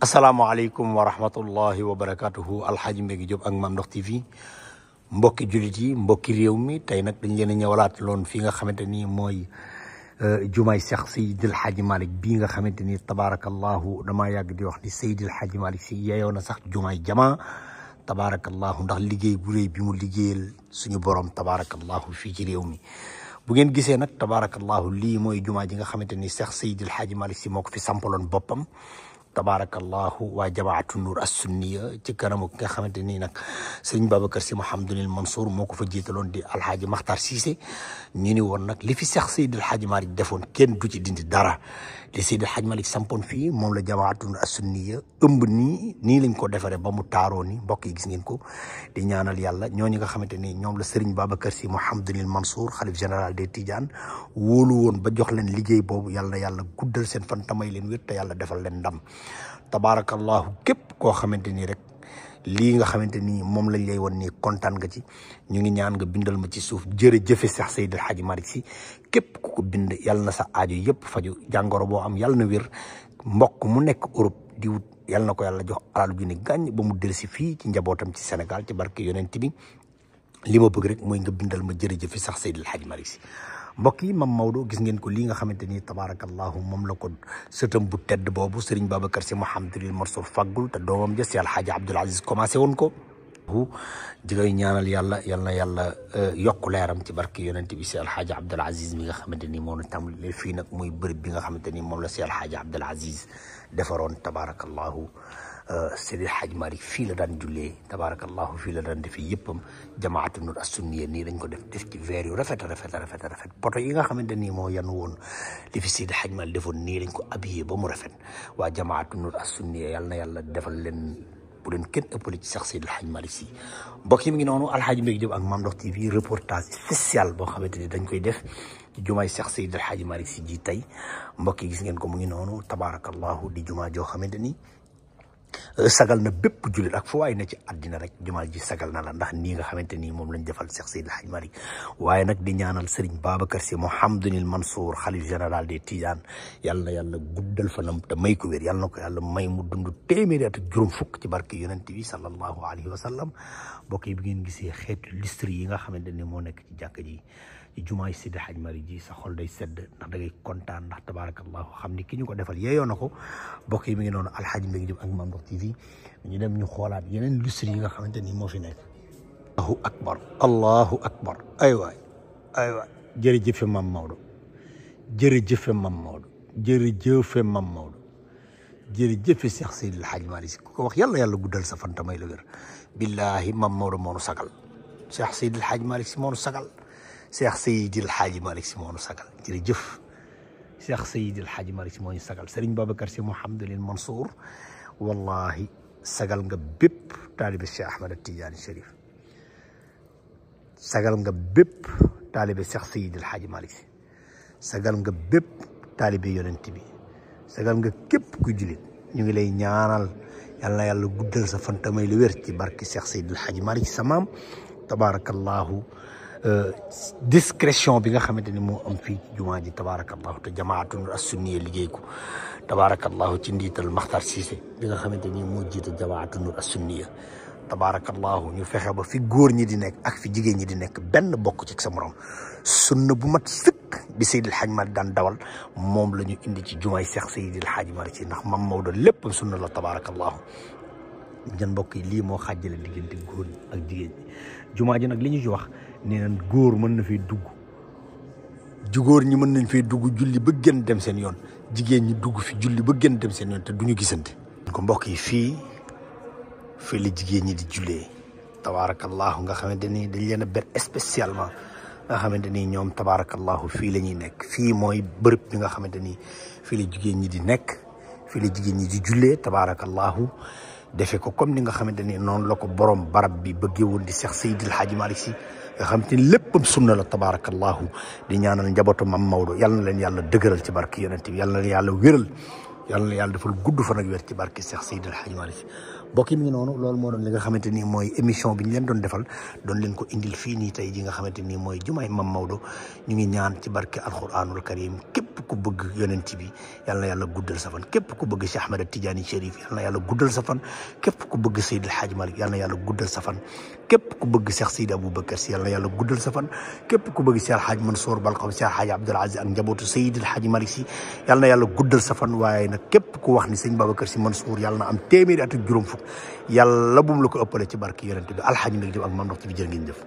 asalaamaaleykum wa rahmatullahi wa barakatuhu alxaaji Mbégi Diop ak Mame Ndokh TV mbokki jullit yi mbokki réew mi tey nag dañ leen a ñëwalaat loon fii nga xamante ni mooy jumaay Cheikh Seydil Hadji Malick bii nga xamante ni tabaarakallahu damaa yàgg di wax ni Seydil Hadji Malick si yeyoo na sax jumaay jamaa tabaarakallahu ndax liggéey bu réy bi mu liggéeyal suñu borom tabaarakallahu fii ci réew mi. bu ngeen gisee nag tabaarakallahu lii mooy jumaa ji nga xamante ni Cheikh Seydil Hadji Malick si moo ko fi sampaloon boppam. tabaarakallahu waa jamaatu Nour as-Sunniya ci kanamu ki nga xamante ni nag sëriñ Babacar Sy Mouhamadunil Mansour moo ko fa jiitaloon di alxaaji Makhtar Cissé ñu ni woon nag li fi Cheikh Seydil Hadji Malick defoon kenn du ci dindi dara li Seydil Hadji Malick sampoon fii moom la jamaatu Nour as-Sunniya ëmb nii lañ ko defaree ba mu taaroo ni mbokk yi gis ngeen ko di ñaanal yàlla ñooñu nga xamante ni ñoom la sëriñ Babacar Sy Mouhamadunil Mansour xalif général des Tidianes wóolu woon ba jox leen liggéey boobu yàlla na yàlla guddal seen fan tamay leen wér te yàlla defal leen ndam tabaarakallahu képp koo xamante ni rek lii nga xamante ni moom lañ lay won nii kontaan nga ci ñu ngi ñaan nga bindal ma ci suuf jërëjëfe Cheikh Seydil Hadji Malick Sy képp ku ko bind yàlla na sa aajo yëpp faju jàngoro boo am yàlla na wér mbokk mu nekk Europe di wut yàlla na ko yàlla jox alal ju ni gàññ ba mu del si fii ci njabootam ci Sénégal ci barke yonent bi li ma bëgg rek mooy nga bindal ma jërëjëfe Cheikh Seydil Hadji Malick Sy mbokk yi Mame Maodo gis ngeen ko lii nga xamante ni tabaarakallahu moom la ko sëtam bu tedd boobu Serigne Babacar Sy Mouhamadunil Mansour faggul te doomam ja si alxaaji Abdoul Aziz commencé woon ko di koy ñaanal yàlla yal na yàlla yokku leeram ci barke yonent bi si alxaaji Abdoul Aziz mi nga xamante ni moom la tàmbali fii nag muy bërëb bi nga xamante ni moom la si alxaaji Abdoul Aziz defaroon tabaarakallahu Seydil Hadji Malick fii la daan jullee tabaarakallahu fii la daan defee yëppam jamaatu Nour as-Sunniya nii dañ ko def ci verre yu rafet poto yi nga xamante ni moo yan woon li fi Seydil Hadji Malick defoon nii dañ ko habillé ba mu rafet waa jamaatu Nour as-Sunniya yàlla na yàlla defal leen bu leen kenn ëppale ci Cheikh Seydil Hadji Malick Sy mbokk yi mi ngi noonu alxaaji Mbégi Diop ak Mame Ndokh TV reportage spécial boo xamante ni dañ koy def ci jumaay Cheikh Seydil Hadji Malick Sy ji tey mbokk yi gis ngeen ko mu ngi noonu tabaarakallahu di jumaa joo xamante ni sagal na bépp jullit ak fu waay na ci àddina rek jumaa ji sagal na la ndax nii nga xamante ni moom lañ defal Cheikh Seydil Hadji Malick waaye nag di ñaanal Serigne Babacar Sy Mouhamadunil Mansour xalif général des Tidianes yàlla na yàlla guddal fanam te may ko wér yàlla na ko yàlla may mu dund téeméeri at ak juróom fukk ci barke yonent bi sallallahu alayhi wa sallam mbokk yi bi ngeen gisee xeetu listre yi nga xamante ni moo nekk ci jàkka ji ci jumaay Seydil Hadji Malick ji sa xol day sedd ndax da ngay kontaan ndax tabaarakallahu xam ni ki ñu ko defal yeeyoo na ko mbokk yi mi ngi noonu alxaaji Mbégi Diop ak Mame Ndokh TV ñu dem ñu xoolaat yeneen lustre yi nga xamante ni moo fi nekk allahu akbar ay waay jërëjëfe Mame Maodo jërëjëfe Mame Maodo jërëjëfe Mame Maodo jërëjëfe Cheikh Seydil Hadji Malick Sy ku ko wax yàlla guddal sa fan tamay la wér billahi Mame Maodo moo nu sagal Cheikh Seydil Hadji Malick Sy moo nu sagal Cheikh Seydil Hadji Malick Sy moo nu sagal jërëjëf Cheikh Seydil Hadji Malick Sy moo ñu sagal Serigne Babacar Sy Mouhamadunil Mansour wallahi sagal nga bépp taalibe Cheikh Ahmed Tidiane Chérif sagal nga bépp taalibe Cheikh Seydil Hadji Malick Sy sagal nga bépp taalibe yonent bi sagal nga képp ku jullit ñu ngi lay ñaanal yal na yàlla guddal sa fan tamay lu wér ci barke Cheikh Seydil Hadji Malick Sy sa maam tabaarakallahu discrétion bi nga xamante ni moo am fii ci jumaa ji tabaarakallahu te jamaatu Nour as-Sunniya liggéey ko tabaarakallahu ci ndiital Makhtar Cissé bi nga xamante ni moo jiite jamaatu Nour as-Sunniya tabaarakallahu ñu fexe ba fi góor ñi di nekk ak fi jigéen ñi di nekk benn bokk ci sa morom sunna bu mat sëkk bi Seydil Hadji Malick daan dawal moom la ñu indi ci jumaay Cheikh Seydil Hadji Malick Sy ndax Mame Maodo lépp sunna la tabaarakallahu jën mbokk yi lii moo xàjjale diggante góor ñi ak jigéen ñi jumaa ji nag li ñu ci wax nee nañ góor mën na fay dugg góor ñi mën nañ fay dugg julli ba gën dem seen yoon jigéen ñi dugg fi julli ba gën dem seen yoon te duñu gisante ko mbokk yi fii la jigéen ñi di jullee tabaarakallahu nga xamante ni dañ leen a ber spécialement nga xamante ni ñoom tabaarakallahu fii la ñuy nekk fii mooy bërëb bi nga xamante ni fii la jigéen ñi di nekk fii la jigéen ñi di jullee tabaarakallahu defe ko comme ni nga xamante ni noonu la ko borom barab bi bëggee woon di Cheikh Seydil Hadji Malick Sy nga xamante ni léppam sunna la tabaarakallahu di ñaanal njabootu Mame Maodo yal na leen yàlla dëgëral ci barke yonent bi yal na leen yàlla wéral yàlla na yàlla defal gudd fan ak wér ci barke Cheikh Seydi El Hadji Malick Sy mbokk yi mi ngi noonu loolu moo doon li nga xamante ni mooy émission bi ñu leen doon defal doon leen ko indil fii nii tey ji nga xamante ni mooy jumaay Mam Maodo ñu ngi ñaan ci barke alquranul karim képp ku bëgg yonent bi yàlla na yàlla guddal sa fan képp ku bëgg Cheikh Ahmed Tidiane Chérif yàlla na yàlla guddal sa fan képp ku bëgg Seydi El Hadji Malick yàlla na yàlla guddal sa fan képp ku bëgg Cheikh Seydi Aboubacar Sy yàlla na yàlla guddal sa fan képp ku bëgg Cheikh El Hadji Mansour Bal xam Cheikh El Hadji Abdoul Aziz ak njabootu Seydi El Hadji Malick Sy yàlla na yàlla guddal sa fan waaye nag képp ku wax ni sëñ Babacar Sy Mansour yàlla na am téeméeri at ak juróom fukk yàlla bum la ko ëppale ci barke yonent bi Alxaaji Mbay Jóob ak Mame Ndokh TV jërë ngeen jëf